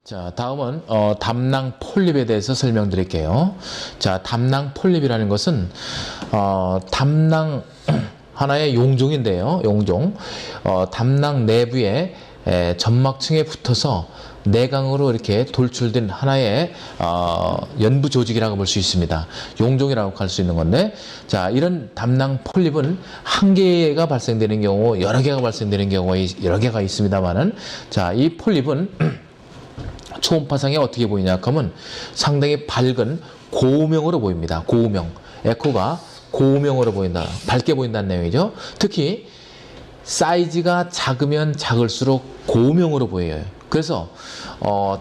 자, 다음은 담낭 폴립에 대해서 설명드릴게요. 자, 담낭 폴립이라는 것은 담낭 하나의 용종인데요. 용종. 담낭 내부에 점막층에 붙어서 내강으로 이렇게 돌출된 하나의 연부 조직이라고 볼 수 있습니다. 용종이라고 할 수 있는 건데, 자, 이런 담낭 폴립은 한 개가 발생되는 경우, 여러 개가 발생되는 경우가 여러 개가 있습니다만은, 자, 이 폴립은 초음파상에 어떻게 보이냐 하면 상당히 밝은 고우명으로 보입니다. 고우명. 에코가 고우명으로 보인다. 밝게 보인다는 내용이죠. 특히 사이즈가 작으면 작을수록 고우명으로 보여요. 그래서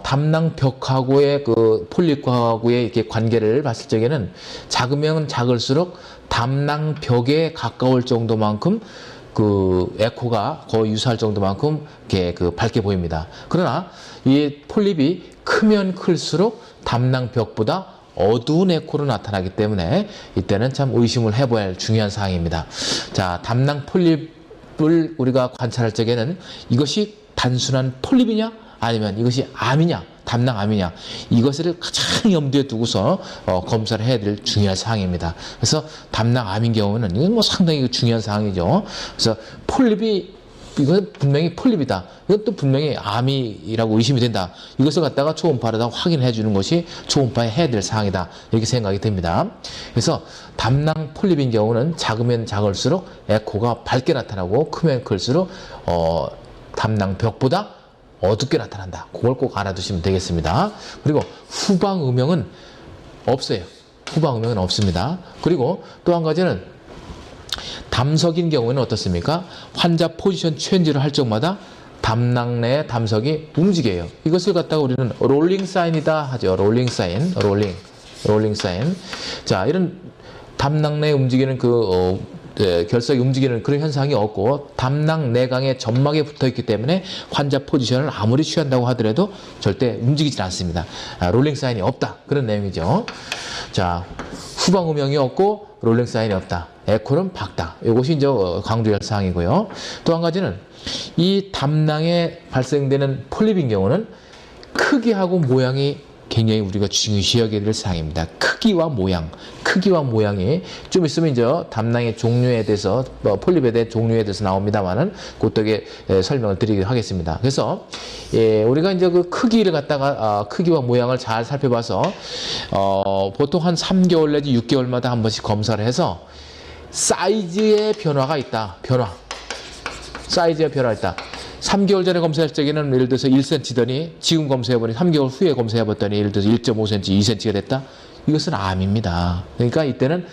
담낭벽하고의 그 폴립하고의 이렇게 관계를 봤을 적에는 작으면 작을수록 담낭벽에 가까울 정도만큼 그 에코가 거의 유사할 정도만큼 이렇게 그 밝게 보입니다. 그러나 이 폴립이 크면 클수록 담낭벽보다 어두운 에코로 나타나기 때문에 이때는 참 의심을 해봐야 할 중요한 사항입니다. 자, 담낭 폴립을 우리가 관찰할 적에는 이것이 단순한 폴립이냐 아니면 이것이 암이냐, 담낭암이냐, 이것을 가장 염두에 두고서 검사를 해야 될 중요한 사항입니다. 그래서 담낭암인 경우는 이건 뭐 상당히 중요한 사항이죠. 그래서 폴립이 이건 분명히 폴립이다. 이건 또 분명히 암이라고 의심이 된다. 이것을 갖다가 초음파로 다 확인해 주는 것이 초음파에 해야 될 사항이다. 이렇게 생각이 됩니다. 그래서 담낭 폴립인 경우는 작으면 작을수록 에코가 밝게 나타나고 크면 클수록 담낭벽보다 어둡게 나타난다. 그걸 꼭 알아두시면 되겠습니다. 그리고 후방 음영은 없어요. 후방 음영은 없습니다. 그리고 또 한 가지는 담석인 경우에는 어떻습니까? 환자 포지션 체인지를 할 적마다 담낭 내 담석이 움직여요. 이것을 갖다가 우리는 롤링 사인이다 하죠. 롤링 사인, 롤링 사인. 자, 이런 담낭 내에 움직이는 결석이 움직이는 그런 현상이 없고 담낭 내강의 점막에 붙어 있기 때문에 환자 포지션을 아무리 취한다고 하더라도 절대 움직이지 않습니다. 롤링 사인이 없다. 그런 내용이죠. 자, 후방 음영이 없고 롤링 사인이 없다. 에코는 밝다. 이것이 이제 강조할 사항이고요. 또 한 가지는 이 담낭에 발생되는 폴립인 경우는 크기하고 모양이 굉장히 우리가 중요시 여겨야 될 사항입니다. 크기와 모양이 좀 있으면 이제 담낭의 종류에 대해서 폴립에 대한 종류에 대해서 나옵니다만은 그것도 설명을 드리도록 하겠습니다. 그래서 우리가 이제 그 크기를 갖다가 크기와 모양을 잘 살펴봐서 보통 한 3개월 내지 6개월마다 한 번씩 검사를 해서 사이즈의 변화가 있다. 사이즈의 변화가 있다. 3개월 전에 검사할 적에는 예를 들어서 1cm더니 지금 검사해보니 3개월 후에 검사해봤더니 예를 들어서 1.5cm, 2cm가 됐다. 이것은 암입니다. 그러니까 이때는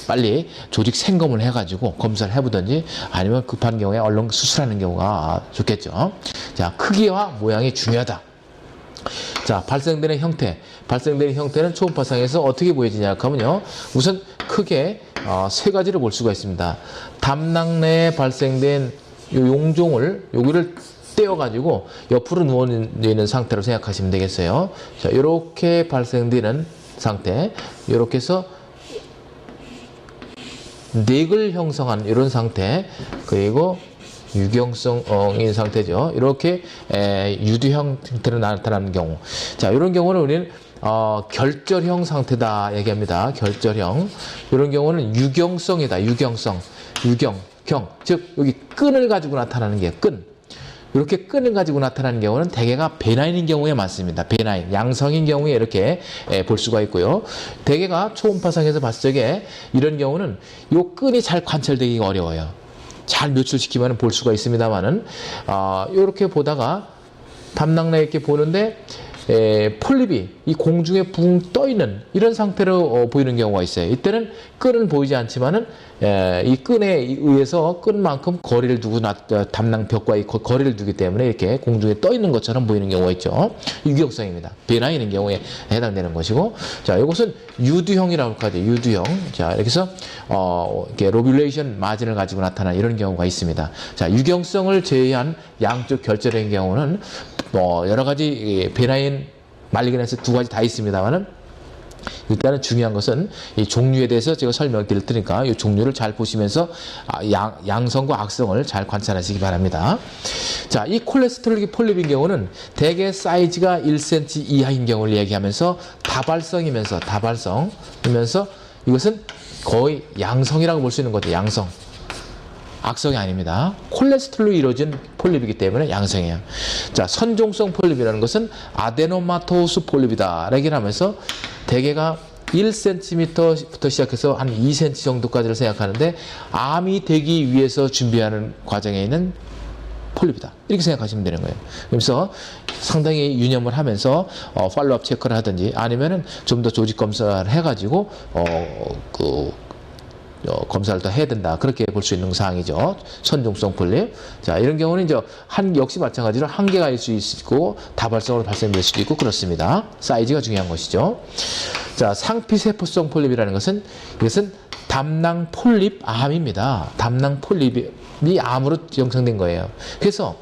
빨리 조직 생검을 해가지고 검사를 해보든지 아니면 급한 경우에 얼른 수술하는 경우가 좋겠죠. 자, 크기와 모양이 중요하다. 자, 발생되는 형태는 초음파상에서 어떻게 보여지냐 하면요. 우선 크게 세 가지를 볼 수가 있습니다. 담낭 내에 발생된 이 용종을 여기를 떼어가지고 옆으로 누워 있는 상태로 생각하시면 되겠어요. 자, 이렇게 발생되는 상태, 이렇게 해서 넥을 형성한 이런 상태, 그리고 유경성인 상태죠. 이렇게 유두형 형태로 나타나는 경우, 자, 이런 경우는 우리는 결절형 상태다 얘기합니다. 결절형. 이런 경우는 유경성이다. 유경, 즉 여기 끈을 가지고 나타나는 게 이렇게 끈을 가지고 나타나는 경우는 대개가 베나인인 경우에 많습니다. 베나인, 양성인 경우에 이렇게 볼 수가 있고요. 대개가 초음파상에서 봤을 적에 이런 경우는 이 끈이 잘 관찰되기가 어려워요. 잘 노출시키면 볼 수가 있습니다만은 이렇게 보다가 담낭 내에 이렇게 보는데 폴립이 이 공중에 붕 떠 있는 이런 상태로 보이는 경우가 있어요. 이때는 끈은 보이지 않지만은 이 끈에 의해서 끈만큼 거리를 두고 담낭벽과의 거리를 두기 때문에 이렇게 공중에 떠 있는 것처럼 보이는 경우가 있죠. 유경성입니다. 베나인인 경우에 해당되는 것이고, 자, 이것은 유두형이라고 하죠. 유두형. 자, 이렇게 해서 이렇게 로뷸레이션 마진을 가지고 나타나는 이런 경우가 있습니다. 자, 유경성을 제외한 양쪽 결절인 경우는 여러 가지 베나인 말리그네스 두 가지 다 있습니다만은 일단은 중요한 것은 이 종류에 대해서 제가 설명을 드릴 테니까 이 종류를 잘 보시면서 양성과 악성을 잘 관찰하시기 바랍니다. 자, 이 콜레스테롤 폴립인 경우는 대개 사이즈가 1cm 이하인 경우를 얘기하면서 다발성이면서 이것은 거의 양성이라고 볼 수 있는 거죠. 양성. 악성이 아닙니다. 콜레스테롤로 이루어진 폴립이기 때문에 양성이에요. 자, 선종성 폴립이라는 것은 아데노마토스 폴립이다. 라고 하면서 대개가 1cm부터 시작해서 한 2cm 정도까지를 생각하는데 암이 되기 위해서 준비하는 과정에 있는 폴립이다. 이렇게 생각하시면 되는 거예요. 그래서 상당히 유념을 하면서 팔로우업 체크를 하든지 아니면은 좀 더 조직 검사를 해가지고 검사를 더 해야 된다. 그렇게 볼 수 있는 사항이죠. 선종성 폴립. 자, 이런 경우는 이제 역시 마찬가지로 한계가 있을 수 있고 다발성으로 발생될 수도 있고 그렇습니다. 사이즈가 중요한 것이죠. 자, 상피세포성 폴립이라는 것은 이것은 담낭 폴립 암입니다. 담낭 폴립이 암으로 형성된 거예요. 그래서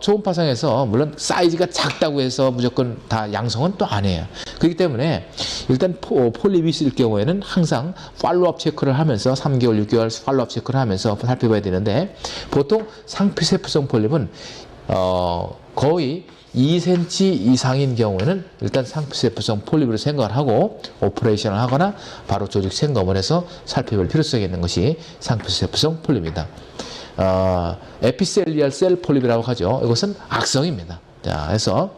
초음파상에서 물론 사이즈가 작다고 해서 무조건 다 양성은 또 아니에요. 그렇기 때문에 일단 폴립이 있을 경우에는 항상 팔로우업 체크를 하면서 3개월, 6개월 팔로우업 체크를 하면서 살펴봐야 되는데 보통 상피세포성 폴립은 거의 2cm 이상인 경우에는 일단 상피세포성 폴립으로 생각을 하고 오퍼레이션을 하거나 바로 조직 생검을 해서 살펴볼 필요성이 있는 것이 상피세포성 폴립입니다. 에피셀리얼 셀 폴립이라고 하죠. 이것은 악성입니다. 자, 그래서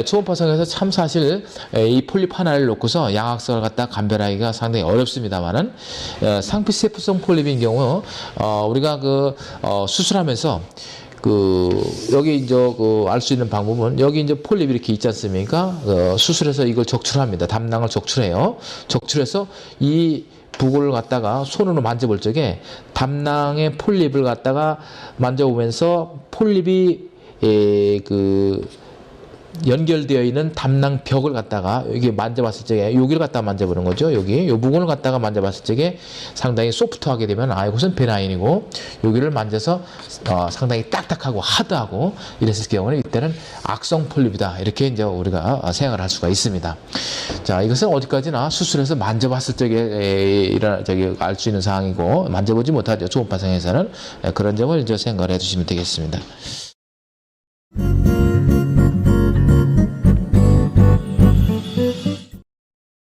초음파상에서 참 사실 이 폴립 하나를 놓고서 양악성을 갖다 감별하기가 상당히 어렵습니다만은 상피세포성 폴립인 경우 우리가 수술하면서 여기 이제 알 수 있는 방법은 여기 이제 폴립이 이렇게 있지 않습니까? 수술해서 이걸 적출합니다. 담낭을 적출해요. 적출해서 이 부골을 갖다가 손으로 만져볼 적에 담낭의 폴립을 갖다가 만져보면서 폴립이 연결되어 있는 담낭 벽을 갖다가 여기 만져봤을 적에 여기를 갖다가 만져보는 거죠. 여기 이 부분을 갖다가 만져봤을 적에 상당히 소프트하게 되면 이것은 베나인이고 여기를 만져서 상당히 딱딱하고 하드하고 이랬을 경우는 이때는 악성 폴립이다. 이렇게 이제 우리가 생각을 할 수가 있습니다. 자, 이것은 어디까지나 수술해서 만져봤을 적에 알 수 있는 사항이고 만져보지 못하죠. 초음파상에서는 그런 점을 이제 생각을 해주시면 되겠습니다.